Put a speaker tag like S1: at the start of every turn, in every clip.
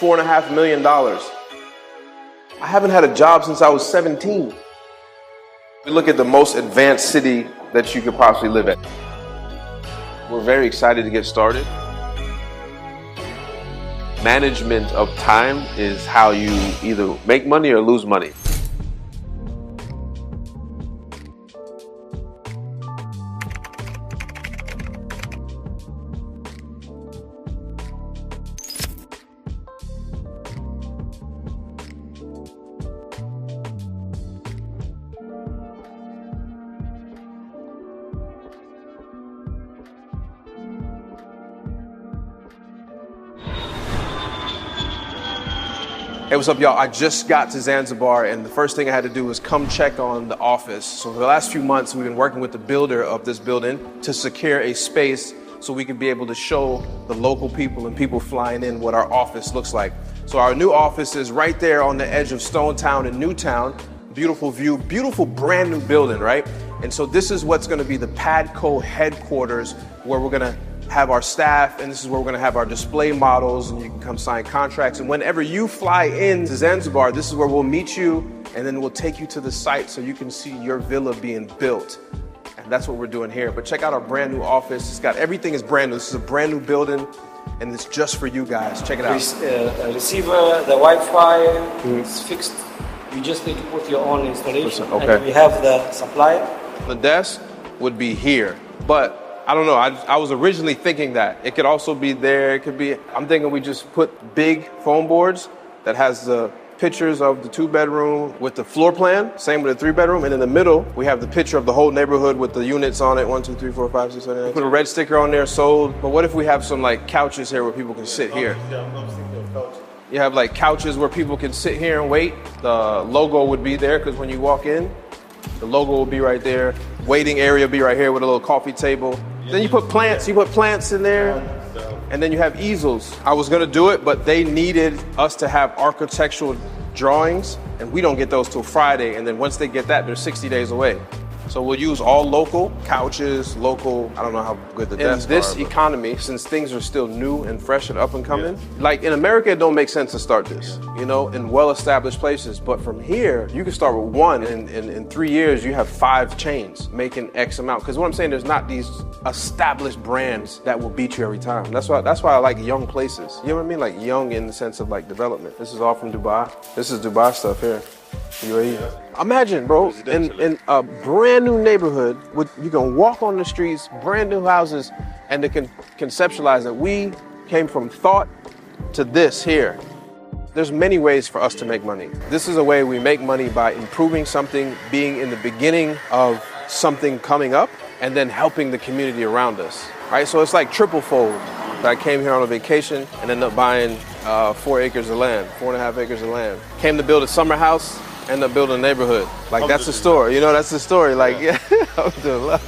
S1: $4.5 million. I haven't had a job since I was 17. We look at the most advanced city that you could possibly live at. We're very excited to get started. Management of time is how you either make money or lose money. Hey, what's up, y'all? I just got to Zanzibar, and the first thing I had to do was come check on the office. So for the last few months, we've been working with the builder of this building to secure a space so we can be able to show the local people and people flying in what our office looks like. So our new office is right there on the edge of Stone Town and Newtown. Beautiful view, beautiful brand new building, right? And so this is what's gonna be the Paddco headquarters, where we're gonna have our staff, and this is where we're gonna have our display models, and you can come sign contracts. And whenever you fly in to Zanzibar, this is where we'll meet you, and then we'll take you to the site so you can see your villa being built. And that's what we're doing here. But check out our brand new office. It's got, everything is brand new. This is a brand new building, and it's just for you guys. Check it out.
S2: Receiver, the Wi-Fi is fixed. You just need to put your own installation.
S1: Okay.
S2: And we have the supplier.
S1: The desk would be here, but I don't know, I was originally thinking that. It could also be there, it could be, I'm thinking we just put big foam boards that has the pictures of the 2-bedroom with the floor plan, same with the 3-bedroom, and in the middle, we have the picture of the whole neighborhood with the units on it, 1, 2, 3, 4, 5, 6, 7, 8. Put a red sticker on there, sold, but what if we have some like couches here where people can sit here? You have like couches where people can sit here and wait. The logo would be there, because when you walk in, the logo will be right there. Waiting area will be right here with a little coffee table. Then you put plants in there, and then you have easels. I was gonna do it, but they needed us to have architectural drawings, and we don't get those till Friday, and then once they get that, they're 60 days away. So we'll use all local couches, local, I don't know how good the desks are. In this economy, since things are still new and fresh and up and coming, like in America, it don't make sense to start this, you know, in well-established places. But from here, you can start with one, and in 3 years, you have 5 chains making X amount. Because what I'm saying, there's not these established brands that will beat you every time. That's why I like young places. You know what I mean? Like young in the sense of like development. This is all from Dubai. This is Dubai stuff here. UAE. Imagine, bro, in a brand new neighborhood, you can walk on the streets, brand new houses, and they can conceptualize that we came from thought to this here. There's many ways for us to make money. This is a way we make money by improving something, being in the beginning of something coming up, and then helping the community around us, right? So it's like triple fold. I came here on a vacation and ended up buying 4 acres of land, 4.5 acres of land. Came to build a summer house, ended up building a neighborhood. Like, that's the story, you know, that's the story. Like, yeah, alhamdulillah.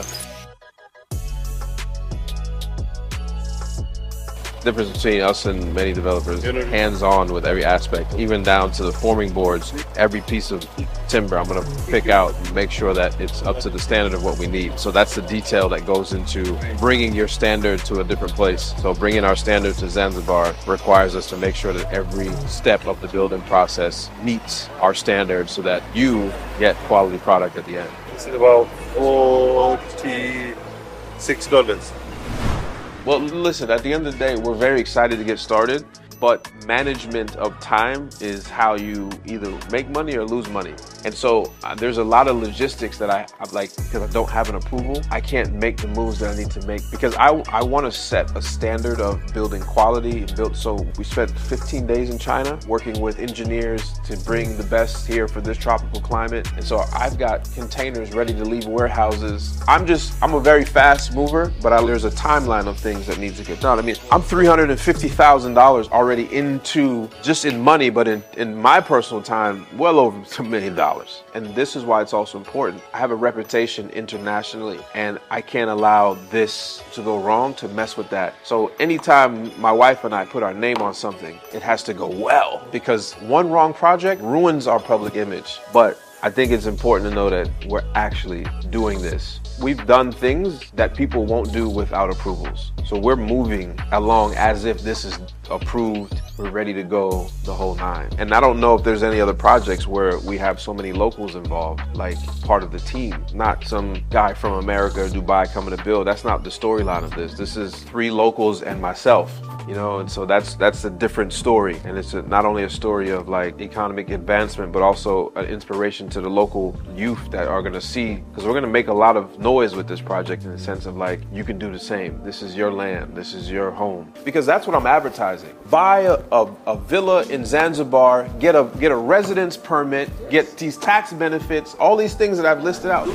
S1: Difference between us and many developers, hands-on with every aspect, even down to the forming boards. Every piece of timber I'm gonna pick out and make sure that it's up to the standard of what we need. So that's the detail that goes into bringing your standard to a different place. So bringing our standard to Zanzibar requires us to make sure that every step of the building process meets our standards so that you get quality product at the end.
S3: This is about $46.
S1: Well, listen, at the end of the day, we're very excited to get started, but management of time is how you either make money or lose money. And so there's a lot of logistics that I like, because I don't have an approval, I can't make the moves that I need to make, because I want to set a standard of building quality. So we spent 15 days in China working with engineers to bring the best here for this tropical climate. And so I've got containers ready to leave warehouses. I'm a very fast mover, but there's a timeline of things that needs to get done. I mean, I'm $350,000 already into, just in money, but in my personal time, well over $1 million. And this is why it's also important. I have a reputation internationally, and I can't allow this to go wrong, to mess with that. So anytime my wife and I put our name on something, it has to go well, because one wrong project ruins our public image. But I think it's important to know that we're actually doing this. We've done things that people won't do without approvals. So we're moving along as if this is approved we're ready to go the whole nine. And I don't know if there's any other projects where we have so many locals involved, like part of the team, not some guy from America or Dubai coming to build. That's not the storyline of this. This is 3 locals and myself, you know, and so that's a different story. And it's not only a story of like economic advancement, but also an inspiration to the local youth that are gonna see, because we're gonna make a lot of noise with this project in the sense of like, you can do the same. This is your land, this is your home. Because that's what I'm advertising. Buy a villa in Zanzibar, get a residence permit, get these tax benefits, all these things that I've listed out.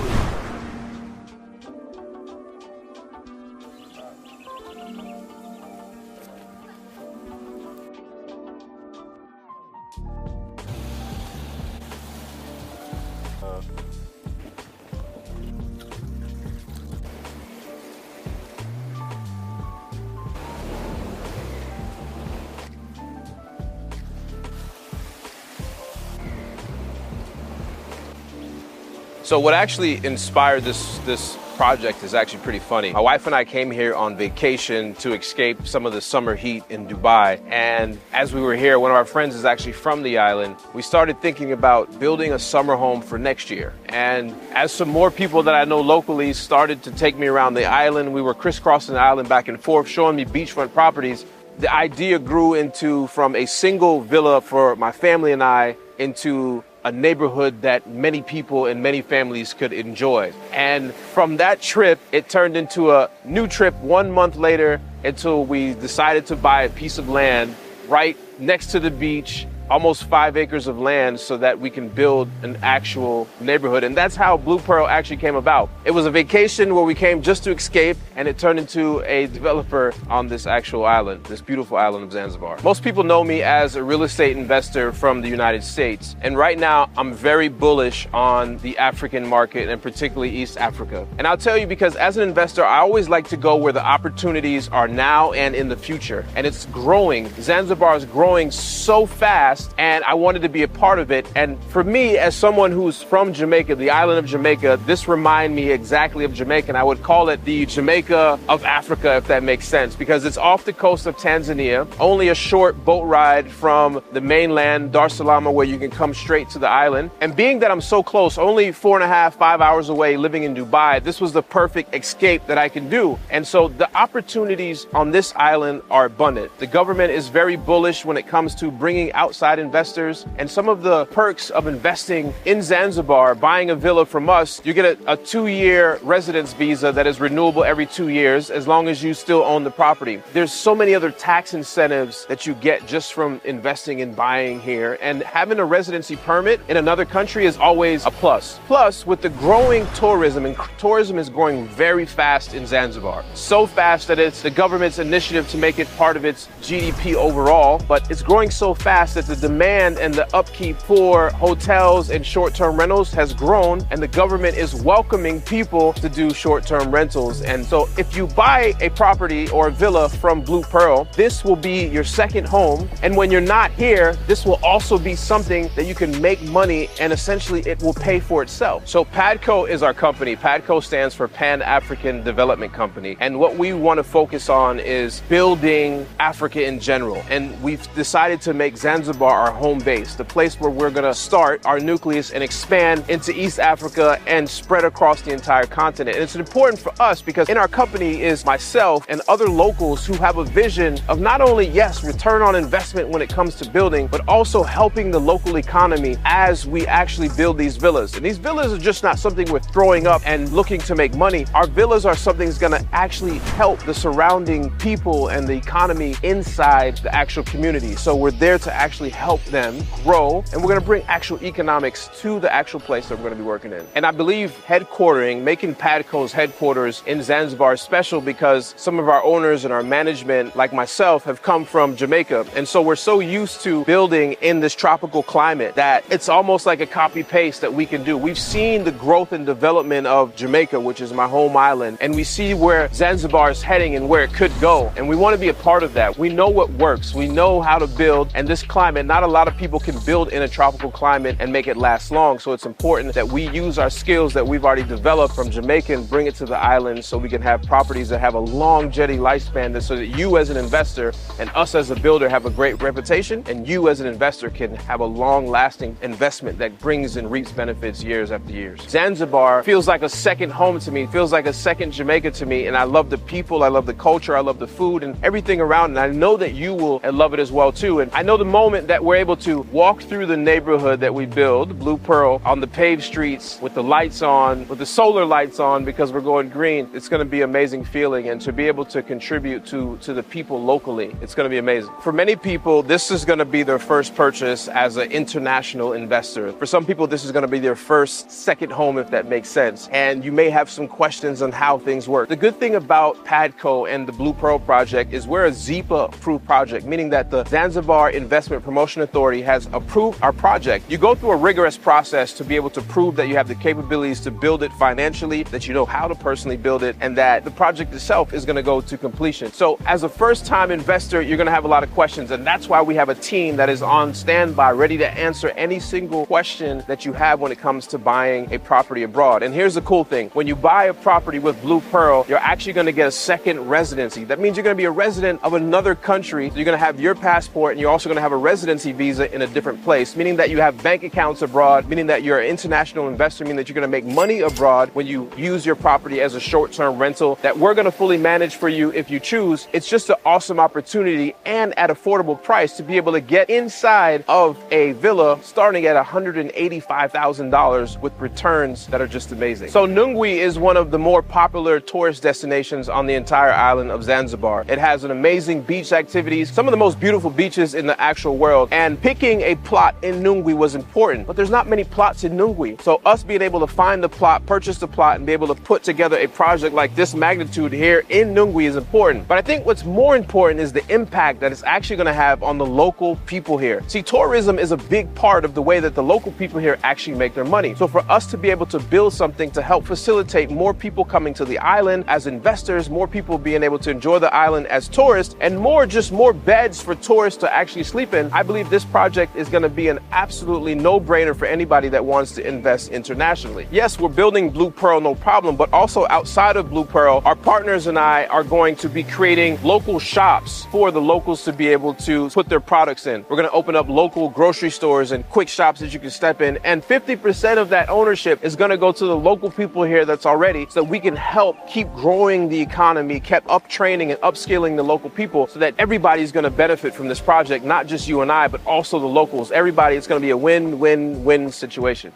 S1: So what actually inspired this project is actually pretty funny. My wife and I came here on vacation to escape some of the summer heat in Dubai. And as we were here, one of our friends is actually from the island. We started thinking about building a summer home for next year. And as some more people that I know locally started to take me around the island, we were crisscrossing the island back and forth, showing me beachfront properties. The idea grew from a single villa for my family and I into a neighborhood that many people and many families could enjoy. And from that trip, it turned into a new trip 1 month later until we decided to buy a piece of land right next to the beach, almost 5 acres of land, so that we can build an actual neighborhood. And that's how Blue Pearl actually came about. It was a vacation where we came just to escape, and it turned into a developer on this actual island, this beautiful island of Zanzibar. Most people know me as a real estate investor from the United States. And right now, I'm very bullish on the African market, and particularly East Africa. And I'll tell you, because as an investor, I always like to go where the opportunities are now and in the future. And it's growing. Zanzibar is growing so fast, and I wanted to be a part of it. And for me, as someone who's from Jamaica, the island of Jamaica, this reminds me exactly of Jamaica, and I would call it the Jamaica of Africa, if that makes sense, because it's off the coast of Tanzania, only a short boat ride from the mainland, Dar es Salaam, where you can come straight to the island. And being that I'm so close, only 4.5, 5 hours away, living in Dubai, this was the perfect escape that I can do. And so the opportunities on this island are abundant. The government is very bullish when it comes to bringing outside investors, and some of the perks of investing in Zanzibar, buying a villa from us, you get a 2-year residence visa that is renewable every 2 years as long as you still own the property. There's so many other tax incentives that you get just from investing and buying here, and having a residency permit in another country is always a plus. Plus, with the growing tourism, and tourism is growing very fast in Zanzibar, so fast that it's the government's initiative to make it part of its GDP overall, but it's growing so fast that the demand and the upkeep for hotels and short-term rentals has grown, and the government is welcoming people to do short-term rentals. And so if you buy a property or a villa from Blue Pearl, this will be your second home. And when you're not here, this will also be something that you can make money, and essentially it will pay for itself. So Paddco is our company. Paddco stands for Pan-African Development Company. And what we want to focus on is building Africa in general. And we've decided to make Zanzibar our home base, the place where we're gonna start our nucleus and expand into East Africa and spread across the entire continent. And it's important for us because in our company is myself and other locals who have a vision of not only, yes, return on investment when it comes to building, but also helping the local economy as we actually build these villas. And these villas are just not something we're throwing up and looking to make money. Our villas are something that's gonna actually help the surrounding people and the economy inside the actual community. So we're there to actually help them grow, and we're going to bring actual economics to the actual place that we're going to be working in. And I believe making Paddco's headquarters in Zanzibar is special because some of our owners and our management, like myself, have come from Jamaica. And so we're so used to building in this tropical climate that it's almost like a copy paste that we can do. We've seen the growth and development of Jamaica, which is my home island, and we see where Zanzibar is heading and where it could go. And we want to be a part of that. We know what works. We know how to build, and this climate climate. Not a lot of people can build in a tropical climate and make it last long. So it's important that we use our skills that we've already developed from Jamaica and bring it to the island so we can have properties that have a longevity lifespan, so that you as an investor and us as a builder have a great reputation, and you as an investor can have a long-lasting investment that brings and reaps benefits years after years. Zanzibar feels like a second home to me, feels like a second Jamaica to me, and I love the people, I love the culture, I love the food and everything around, and I know that you will love it as well too. And I know the moment that we're able to walk through the neighborhood that we build, Blue Pearl, on the paved streets with the lights on, with the solar lights on because we're going green, it's going to be an amazing feeling. And to be able to contribute to the people locally, it's going to be amazing. For many people, this is going to be their first purchase as an international investor. For some people, this is going to be their first second home, if that makes sense. And you may have some questions on how things work. The good thing about Paddco and the Blue Pearl project is we're a ZIPA-approved project, meaning that the Zanzibar Investment Promotion Authority has approved our project. You go through a rigorous process to be able to prove that you have the capabilities to build it financially, that you know how to personally build it, and that the project itself is going to go to completion. So as a first-time investor, you're going to have a lot of questions, and that's why we have a team that is on standby, ready to answer any single question that you have when it comes to buying a property abroad. And here's the cool thing. When you buy a property with Blue Pearl, you're actually going to get a second residency. That means you're going to be a resident of another country. So you're going to have your passport, and you're also going to have a residency visa in a different place, meaning that you have bank accounts abroad, meaning that you're an international investor, meaning that you're going to make money abroad when you use your property as a short-term rental that we're going to fully manage for you if you choose. It's just an awesome opportunity and at affordable price to be able to get inside of a villa starting at $185,000 with returns that are just amazing. So Nungwi is one of the more popular tourist destinations on the entire island of Zanzibar. It has an amazing beach activities, some of the most beautiful beaches in the actual world. And picking a plot in Nungwi was important, but there's not many plots in Nungwi. So us being able to find the plot, purchase the plot, and be able to put together a project like this magnitude here in Nungwi is important. But I think what's more important is the impact that it's actually going to have on the local people here. See, tourism is a big part of the way that the local people here actually make their money. So for us to be able to build something to help facilitate more people coming to the island as investors, more people being able to enjoy the island as tourists, and more beds for tourists to actually sleep in, I believe this project is going to be an absolutely no-brainer for anybody that wants to invest internationally. Yes, we're building Blue Pearl, no problem, but also outside of Blue Pearl, our partners and I are going to be creating local shops for the locals to be able to put their products in. We're going to open up local grocery stores and quick shops that you can step in, and 50% of that ownership is going to go to the local people here that's already, so that we can help keep growing the economy, keep up training and upskilling the local people so that everybody's going to benefit from this project, not just you and I, but also the locals. Everybody, it's going to be a win-win-win situation.